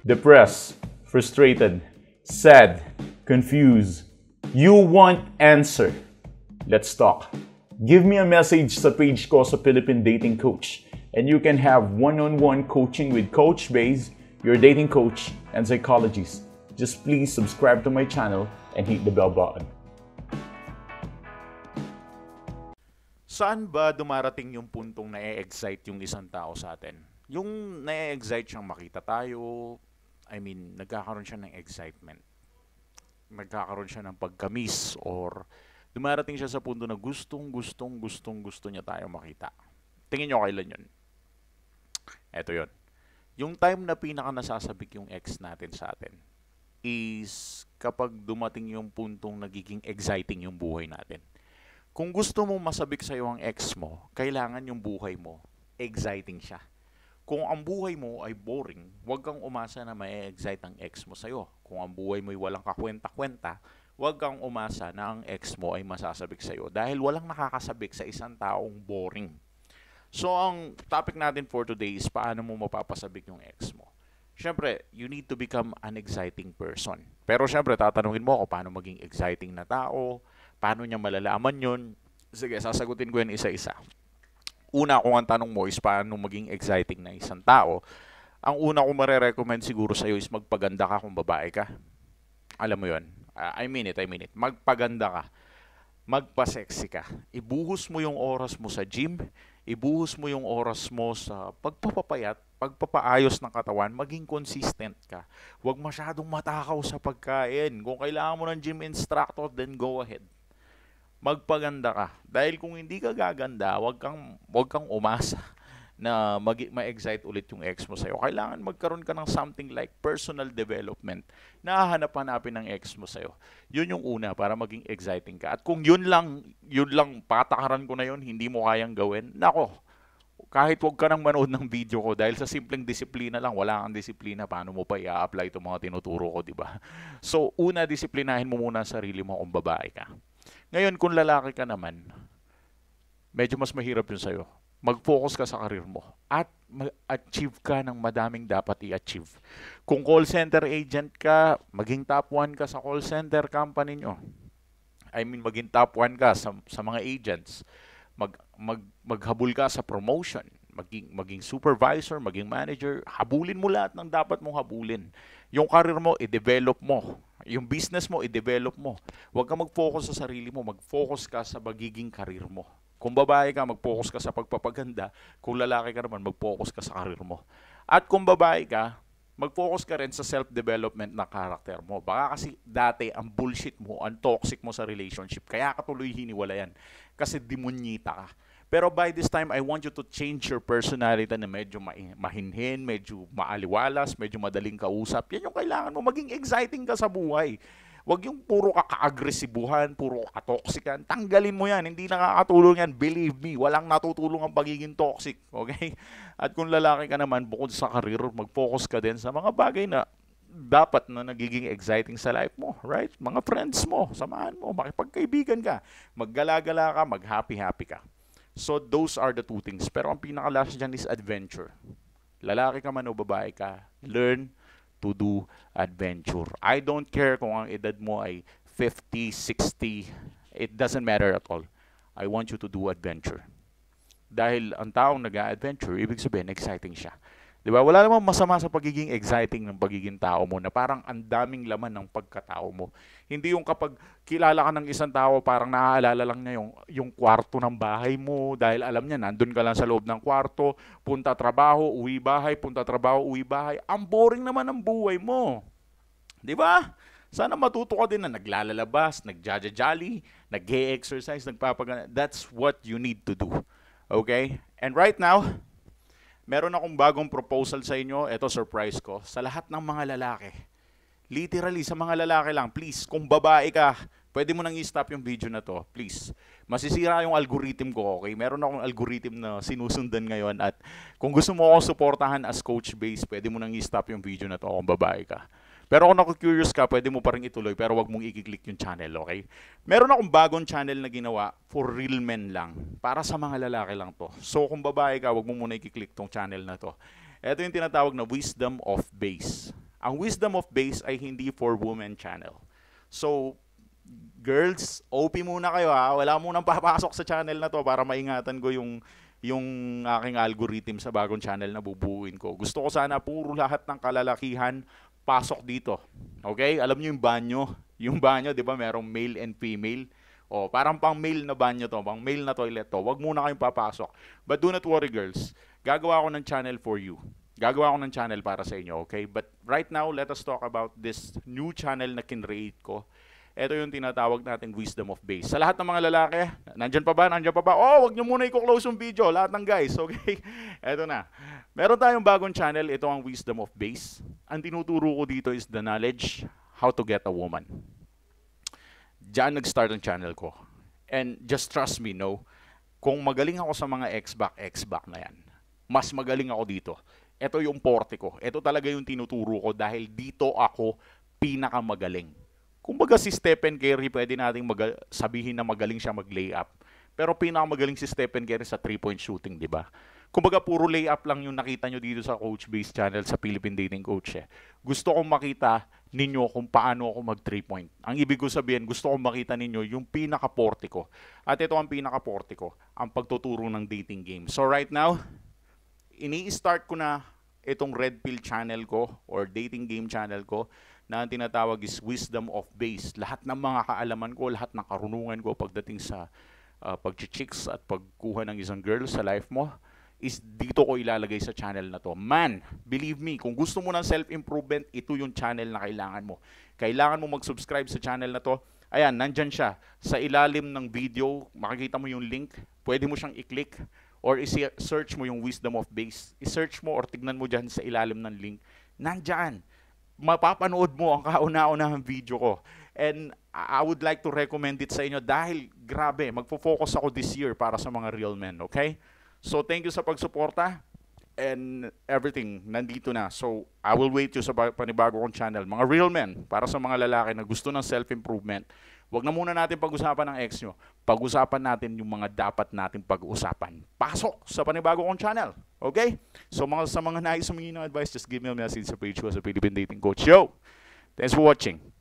Depressed, frustrated, sad, confused. You want answer. Let's talk. Give me a message sa page ko sa Philippine Dating Coach and you can have one-on-one coaching with Coach Baze, your dating coach and psychologist. Just please subscribe to my channel and hit the bell button. Saan ba dumarating yung puntong na-excite yung isang tao sa atin? Yung na-excite siyang makita tayo, nagkakaroon siya ng excitement. Nagkakaroon siya ng pagkamis or dumarating siya sa punto na gusto niya tayo makita. Tingin nyo kailan yun? Eto yun. Yung time na pinaka nasasabik yung ex natin sa atin is kapag dumating yung puntong nagiging exciting yung buhay natin. Kung gusto mo masabik sa'yo ang ex mo, kailangan yung buhay mo exciting siya. Kung ang buhay mo ay boring, huwag kang umasa na ma-excite ang ex mo sa'yo. Kung ang buhay mo ay walang kakwenta-kwenta, huwag kang umasa na ang ex mo ay masasabik sa'yo. Dahil walang nakakasabik sa isang taong boring. So, ang topic natin for today is paano mo mapapasabik yung ex mo. Siyempre, you need to become an exciting person. Pero siyempre, tatanungin mo ako paano maging exciting na tao, paano niya malalaman yun. Sige, sasagutin ko yan isa-isa. Una, kung ang tanong mo is paano maging exciting na isang tao, ang una ko marirecommend siguro sa'yo is magpaganda ka kung babae ka. Alam mo yun? I mean it. Magpaganda ka. Magpa-sexy ka. Ibuhos mo yung oras mo sa gym. Ibuhos mo yung oras mo sa pagpapapayat, pagpapaayos ng katawan. Maging consistent ka. Huwag masyadong matakaw sa pagkain. Kung kailangan mo ng gym instructor, then go ahead. Magpaganda ka. Dahil kung hindi ka gaganda, wag kang umasa na ma-excite ulit yung ex mo sa'yo. Kailangan magkaroon ka ng something like personal development na hahanap-hanapin ng ex mo sa'yo. Yun yung una para maging exciting ka. At kung yun lang patakaran ko na yun, hindi mo kayang gawin, nako, kahit wag ka nang manood ng video ko dahil sa simpleng disiplina lang, wala kang disiplina, paano mo pa i-apply itong mga tinuturo ko, di ba? So, una, disiplinahin mo muna ang sarili mo kung babae ka. Ngayon, kung lalaki ka naman, medyo mas mahirap yun sa'yo. Mag-focus ka sa karir mo at mag-achieve ka ng madaming dapat i-achieve. Kung call center agent ka, maging top 1 ka sa call center company nyo. Maging top 1 ka sa mga agents. Maghabol ka sa promotion. Maging supervisor, maging manager. Habulin mo lahat ng dapat mong habulin. Yung karir mo, i-develop mo. Yung business mo, i-develop mo. Huwag ka mag-focus sa sarili mo, mag-focus ka sa magiging karir mo. Kung babae ka, mag-focus ka sa pagpapaganda. Kung lalaki ka naman, mag-focus ka sa karir mo. At kung babae ka, mag-focus ka rin sa self-development na karakter mo. Baka kasi dati, ang bullshit mo, ang toxic mo sa relationship, kaya ka tuloy hiniwalayan. Kasi demonyita ka. Pero by this time, I want you to change your personality na medyo mahinhin, medyo maaliwalas, medyo madaling kausap. Yan yung kailangan mo. Maging exciting ka sa buhay. Huwag yung puro ka-agresibuhan, puro ka-toxican. Tanggalin mo yan. Hindi nakakatulong yan. Believe me, walang natutulong ang pagiging toxic. Okay? At kung lalaki ka naman, bukod sa career, mag-focus ka din sa mga bagay na dapat na nagiging exciting sa life mo. Right? Mga friends mo, samahan mo, makipagkaibigan ka. Maggala-gala ka, mag-happy-happy ka. So, those are the two things. Pero ang pinaka-last dyan is adventure. Lalaki ka man o babae ka, learn to do adventure. I don't care kung ang edad mo ay 50, 60, it doesn't matter at all. I want you to do adventure. Dahil ang taong nag-adventure, ibig sabihin, exciting siya. Di ba? Wala namang masama sa pagiging exciting ng pagiging tao mo na parang ang daming laman ng pagkatao mo. Hindi yung kapag kilala ka ng isang tao, parang naaalala lang niya yung kwarto ng bahay mo dahil alam niya, nandun ka lang sa loob ng kwarto, punta trabaho, uwi bahay, punta trabaho, uwi bahay. Ang boring naman ng buhay mo. Di ba? Sana matuto ka din na naglalabas, nagja-jolly, nag-exercise, nagpapagana. That's what you need to do. Okay? And right now, meron akong bagong proposal sa inyo. Ito, surprise ko. Sa lahat ng mga lalaki. Literally, sa mga lalaki lang. Please, kung babae ka, pwede mo nang i-stop yung video na to. Please. Masisira yung algorithm ko, okay? Meron akong algorithm na sinusundan ngayon. At kung gusto mo akong suportahan as Coach Baze, pwede mo nang i-stop yung video na to kung babae ka. Pero kung naku-curious ka, pwede mo pa rin ituloy, pero wag mong i-click yung channel, okay? Meron akong bagong channel na ginawa for real men lang. Para sa mga lalaki lang to. So kung babae ka, wag mo muna i-click tong channel na to. Ito yung tinatawag na Wisdom of Base. Ang Wisdom of Base ay hindi for women channel. So, girls, OP muna kayo ha. Wala munang papasok sa channel na to para maingatan ko yung aking algorithm sa bagong channel na bubuuin ko. Gusto ko sana puro lahat ng kalalakihan pasok dito. Okay? Alam niyo yung banyo? Yung banyo, di ba, merong male and female. O, parang pang male na banyo to, pang male na toilet to. Wag muna kayong papasok. But do not worry, girls. Gagawa ko ng channel for you. Gagawa ko ng channel para sa inyo, okay? But right now, let us talk about this new channel na kinreate ko. Ito yung tinatawag natin Wisdom of Base. Sa lahat ng mga lalaki, nandyan pa ba? Nandyan pa ba? Oh, wag nyo muna i-close yung video. Lahat ng guys, okay? Ito na. Meron tayong bagong channel. Ito ang Wisdom of Base. Ang tinuturo ko dito is the knowledge how to get a woman. Diyan nag-start ang channel ko. And just trust me, no? Kung magaling ako sa mga X-back na yan, mas magaling ako dito. Ito yung forte ko. Ito talaga yung tinuturo ko dahil dito ako pinakamagaling. Kumbaga si Stephen Curry, pwede nating sabihin na magaling siya mag-layup. Pero pinakamagaling si Stephen Curry sa 3-point shooting, di ba? Kumbaga puro layup lang yung nakita nyo dito sa Coach Base channel sa Philippine Dating Coach. Gusto kong makita ninyo kung paano ako mag 3-point. Ang ibig ko sabihin, gusto kong makita ninyo yung pinaka-forte ko. At ito ang pinaka-forte ko, ang pagtuturo ng dating game. So right now, ini-start ko na itong Red Pill channel ko or dating game channel ko na ang tinatawag is Wisdom of Base. Lahat ng mga kaalaman ko, lahat ng karunungan ko pagdating sa pag-chicks at pagkuha ng isang girl sa life mo is dito ko ilalagay sa channel na to. Man, believe me, kung gusto mo ng self-improvement, ito yung channel na kailangan mo. Kailangan mo mag-subscribe sa channel na to. Ayan, nandyan siya. Sa ilalim ng video, makikita mo yung link. Pwede mo siyang i-click or i-search mo yung Wisdom of Base. I-search mo or tignan mo dyan sa ilalim ng link. Nandyan. Mapapanood mo ang kauna-unahang video ko. And I would like to recommend it sa inyo dahil grabe, magfo-focus ako this year para sa mga real men, okay? So thank you sa pagsuporta and everything nandito na. So I will wait you sa panibago kong channel. Mga real men, para sa mga lalaki na gusto ng self-improvement, wag na muna natin pag-usapan ng ex nyo. Pag-usapan natin yung mga dapat natin pag-usapan. Pasok sa panibago kong channel. Okay? So sa mga nais humingi ng advice, just give me a message sa page ko sa Philippine Dating Coach. Yo! Thanks for watching.